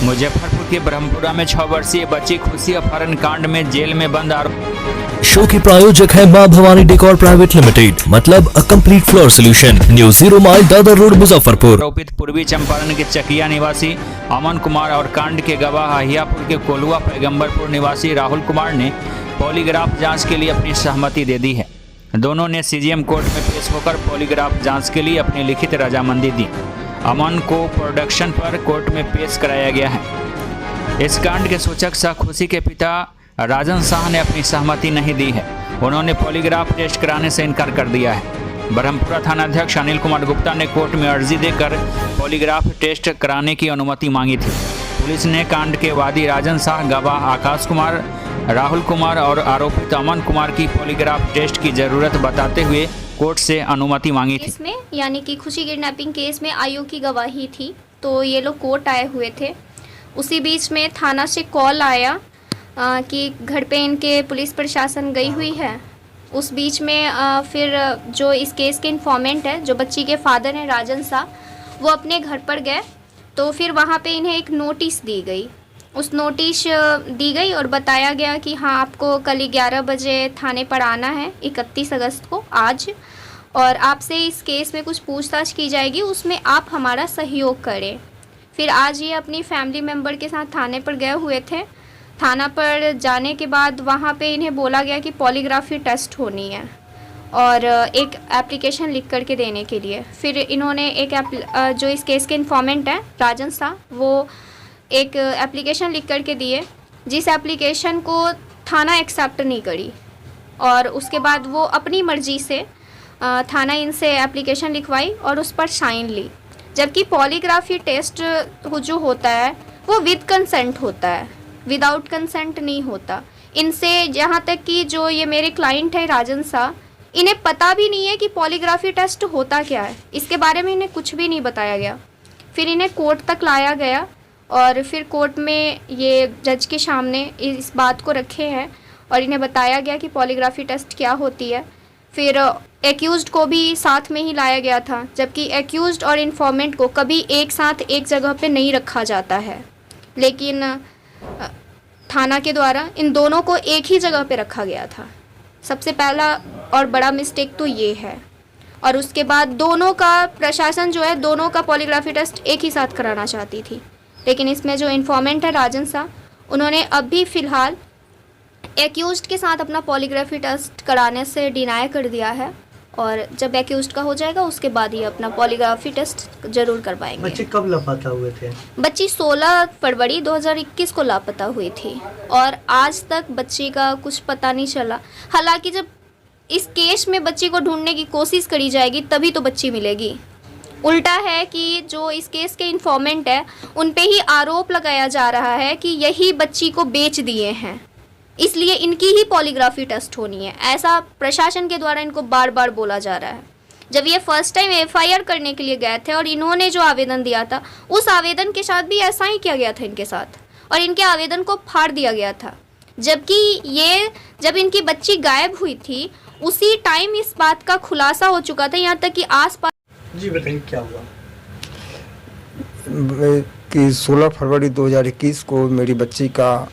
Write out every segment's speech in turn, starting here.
मुजफ्फरपुर के ब्रह्मपुरा में 6 वर्षीय बच्ची खुशी अपहरण कांड में जेल में बंद शो के प्रायोजक है मां भवानी डेकोर प्राइवेट लिमिटेड, मतलब a complete floor solution, new 0 mile Dadar road Muzaffarpur. आरोपित पूर्वी चंपारण के चकिया निवासी अमन कुमार और कांड के गवाह अहियापुर के कोलुआ पैगंबरपुर निवासी राहुल कुमार ने पॉलीग्राफ जाँच के लिए अपनी सहमति दे दी है। दोनों ने सीजीएम कोर्ट में पेश होकर पॉलीग्राफ जाँच के लिए अपनी लिखित रजामंदी दी। अमन को प्रोडक्शन पर कोर्ट में पेश कराया गया है। इस कांड के सूचक शाह खुशी के पिता राजन शाह ने अपनी सहमति नहीं दी है। उन्होंने पॉलीग्राफ टेस्ट कराने से इनकार कर दिया है। ब्रह्मपुरा थानाध्यक्ष अनिल कुमार गुप्ता ने कोर्ट में अर्जी देकर पॉलीग्राफ टेस्ट कराने की अनुमति मांगी थी। पुलिस ने कांड के वादी राजन शाह, गवाह आकाश कुमार, राहुल कुमार और आरोपित अमन कुमार की पॉलीग्राफ टेस्ट की जरूरत बताते हुए कोर्ट से अनुमति मांगी थी। इसमें यानी कि खुशी किडनैपिंग केस में आयु की गवाही थी, तो ये लोग कोर्ट आए हुए थे। उसी बीच में थाना से कॉल आया कि घर पे इनके पुलिस प्रशासन गई हुई है। उस बीच में फिर जो इस केस के इन्फॉर्मेंट है, जो बच्ची के फादर हैं राजन शाह, वो अपने घर पर गए। तो फिर वहाँ पे इन्हें एक नोटिस दी गई। उस नोटिस दी गई और बताया गया कि हाँ, आपको कल 11 बजे थाने पर आना है, 31 अगस्त को आज, और आपसे इस केस में कुछ पूछताछ की जाएगी, उसमें आप हमारा सहयोग करें। फिर आज ये अपनी फैमिली मेम्बर के साथ थाने पर गए हुए थे। थाना पर जाने के बाद वहाँ पे इन्हें बोला गया कि पॉलीग्राफी टेस्ट होनी है और एक एप्लीकेशन लिख करके देने के लिए। फिर इन्होंने एक जो इस केस के इन्फॉर्मेंट है राजन शाह, वो एक एप्लीकेशन लिख करके दिए, जिस एप्लीकेशन को थाना एक्सेप्ट नहीं करी। और उसके बाद वो अपनी मर्ज़ी से थाना इनसे एप्लीकेशन लिखवाई और उस पर साइन ली। जबकि पॉलीग्राफी टेस्ट जो होता है वो विद कंसेंट होता है, विदाउट कंसेंट नहीं होता। इनसे जहाँ तक कि जो ये मेरे क्लाइंट है राजन शाह, इन्हें पता भी नहीं है कि पॉलीग्राफी टेस्ट होता क्या है। इसके बारे में इन्हें कुछ भी नहीं बताया गया। फिर इन्हें कोर्ट तक लाया गया और फिर कोर्ट में ये जज के सामने इस बात को रखे हैं और इन्हें बताया गया कि पॉलीग्राफी टेस्ट क्या होती है। फिर एक्यूज्ड को भी साथ में ही लाया गया था, जबकि एक्यूज्ड और इन्फॉर्मेंट को कभी एक साथ एक जगह पे नहीं रखा जाता है, लेकिन थाना के द्वारा इन दोनों को एक ही जगह पे रखा गया था। सबसे पहला और बड़ा मिस्टेक तो ये है। और उसके बाद दोनों का प्रशासन जो है, दोनों का पॉलीग्राफी टेस्ट एक ही साथ कराना चाहती थी, लेकिन इसमें जो इन्फॉर्मेंट है राजन शाह, उन्होंने अभी फ़िलहाल एक्यूज्ड के साथ अपना पॉलीग्राफी टेस्ट कराने से डिनाई कर दिया है। और जब एक्यूज्ड का हो जाएगा उसके बाद ही अपना पॉलीग्राफी टेस्ट जरूर करवाएंगे। बच्चे कब लापता हुए थे? बच्ची 16 फरवरी 2021 को लापता हुई थी और आज तक बच्ची का कुछ पता नहीं चला। हालांकि जब इस केस में बच्ची को ढूंढने की कोशिश करी जाएगी तभी तो बच्ची मिलेगी। उल्टा है कि जो इस केस के इन्फॉर्मेंट है उन पे ही आरोप लगाया जा रहा है कि यही बच्ची को बेच दिए हैं, इसलिए इनकी ही पॉलीग्राफी टेस्ट होनी है। ऐसा प्रशासन के द्वारा इनको बार बार बोला जा रहा है। जब ये फर्स्ट टाइम एफआईआर करने के लिए गए थे और इन्होंने जो आवेदन दिया था, उस आवेदन के साथ भी ऐसा ही किया गया था इनके साथ, और इनके आवेदन को फाड़ दिया गया था। जबकि ये जब इनकी बच्ची गायब हुई थी उसी टाइम इस बात का खुलासा हो चुका था। यहाँ तक कि आसपास। जी बताइए क्या हुआ? कि 16 फरवरी 2021 को मेरी बच्ची का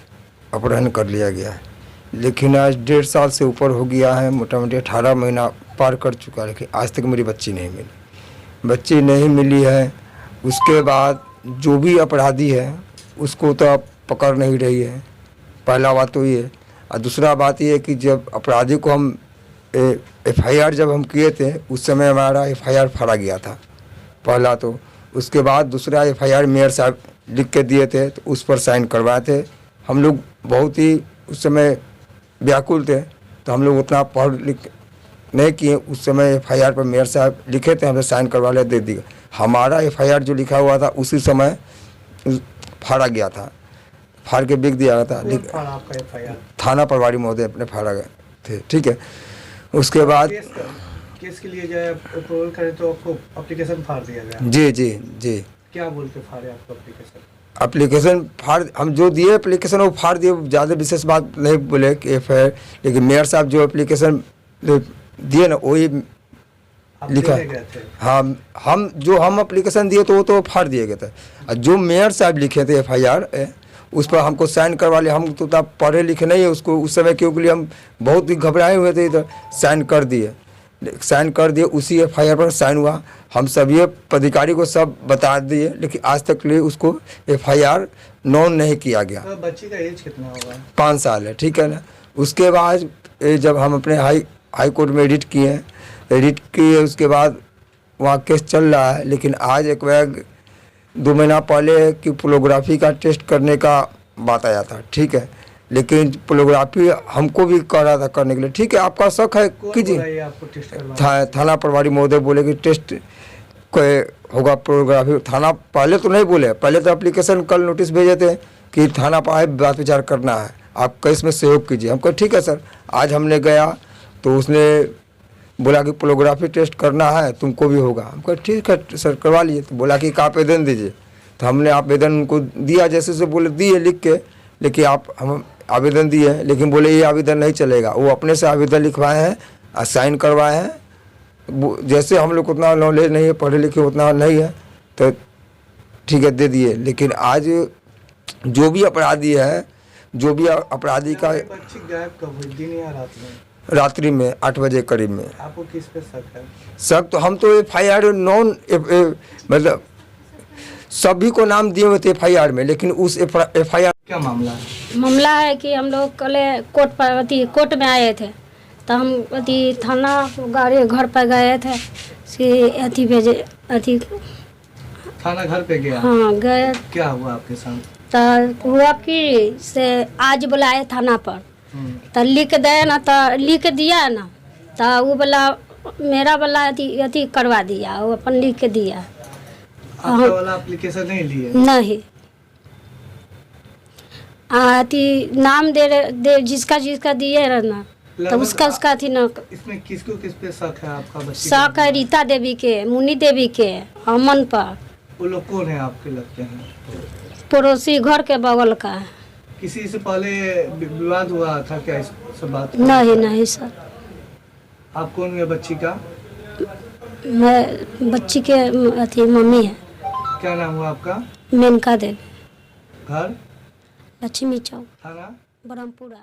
अपहरण कर लिया गया है, लेकिन आज 1.5 साल से ऊपर हो गया है, मोटा मोटी 18 महीना पार कर चुका है, लेकिन आज तक मेरी बच्ची नहीं मिली है। उसके बाद जो भी अपराधी है उसको तो अब पकड़ नहीं रही है, पहला बात तो ये। और दूसरा बात ये है कि जब अपराधी को हम एफआईआर जब हम किए थे उस समय हमारा एफआईआर फाड़ा गया था, पहला तो। उसके बाद दूसरा एफआईआर मेयर साहब लिख के दिए थे, तो उस पर साइन करवाए थे। हम लोग बहुत ही उस समय व्याकुल थे, तो हम लोग उतना पढ़ लिख नहीं किए। उस समय एफआईआर पर मेयर साहब लिखे थे, हमने साइन करवा ले दे दिया। हमारा एफआईआर जो लिखा हुआ था उसी समय फाड़ा गया था, फाड़ के बिक दिया था। आपका एफआईआर थाना प्रभारी महोदय अपने फाड़ा गए थे, ठीक है। उसके बाद केस के लिए जाए अप्रूवल करें तो आपको एप्लीकेशन फाड़ दिया गया? जी जी जी। क्या बोल के फाड़े आपको एप्लीकेशन? एप्लीकेशन फाड़, हम जो दिए एप्लीकेशन वो फाड़ दिए। ज़्यादा विशेष बात नहीं बोले कि एफआईआर, लेकिन मेयर साहब जो एप्लीकेशन दिए ना वही आप लिखा देने गए थे? हाँ, हम एप्लीकेशन दिए तो वो तो फाड़ दिए गए थे। और जो मेयर साहब लिखे थे FIR उस पर हमको साइन करवा लिया। हम तो तब पढ़े लिखे नहीं है उसको, उस समय क्योंकि लिए हम बहुत ही घबराए हुए थे, इधर साइन कर दिए। उसी FIR पर साइन हुआ। हम सभी पदाधिकारी को सब बता दिए, लेकिन आज तक लिए उसको FIR नोन नहीं किया गया। तो बच्ची का एज कितना होगा? 5 साल है, ठीक है ना। उसके बाद जब हम अपने हाई कोर्ट में एडिट किए उसके बाद वहाँ केस चल रहा है। लेकिन आज एक बार 2 महीना पहले कि पोलोग्राफी का टेस्ट करने का बात आया था, ठीक है। लेकिन पोलोग्राफी हमको भी कह रहा था करने के लिए, ठीक है आपका शक है कीजिए। आपको टेस्ट करवाना? थाना प्रभारी महोदय बोले कि टेस्ट कोई होगा पोलोग्राफी। थाना पहले तो नहीं बोले, पहले तो एप्लीकेशन कल नोटिस भेजे थे कि थाना पर आए, बात विचार करना है, आप केस में सहयोग कीजिए। हमको ठीक है सर। आज हमने गया तो उसने बोला कि पोलोग्राफी टेस्ट करना है, तुमको भी होगा। हमको ठीक है सर, करवा लिए। तो बोला कि एक आवेदन दीजिए। तो हमने आवेदन उनको दिया, जैसे से बोले दिए लिख के। लेकिन हम आवेदन दिए, लेकिन बोले ये आवेदन नहीं चलेगा। वो अपने से आवेदन लिखवाए हैं और साइन करवाए हैं। जैसे हम लोग को उतना नॉलेज नहीं है, पढ़े लिखे उतना नहीं है, तो ठीक है दे दिए। लेकिन आज जो भी अपराधी है, जो भी अपराधी का बच्ची गायब कब हुई, दिन या रात में? रात्रि में 8 बजे करीब में। आपको किस पे शक है? शक तो हम तो FIR नॉन मतलब सभी को नाम दिए हुए थे FIR में, लेकिन उस FIR क्या मामला है? मामला है कि हम लोग कल कोर्ट में आए थे, तो हम थाना गाड़ी घर पर गए थे कि भेजे थाना घर पे गया? हाँ गए। क्या हुआ आपके साथ? तो हुआ कि से आज बुलाए थाना पर, तो लिख दे ना, तो लिख दिया ना, तो वो वाला मेरा वाला अथी करवा दिया, वो अपन लिख के दिया। आपका वाला एप्लीकेशन नहीं लिए? नहीं, नाम दे जिसका दिए रहना, तो उसका अथी ना। इसमें किस पे शक है आपका? बच्ची शक है रीता देवी के, मुन्नी देवी के, अमन पर। वो लोग कौन है आपके लगते हैं? पड़ोसी घर के बगल का है। किसी से पहले विवाद हुआ था क्या इस सब बात? नहीं सर। आप कौन है बच्ची का? मैं बच्ची के अथी मम्मी है। क्या नाम हुआ आपका? मेनका देवी। घर? लक्ष्मी चौक, थाना? ब्रह्मपुरा।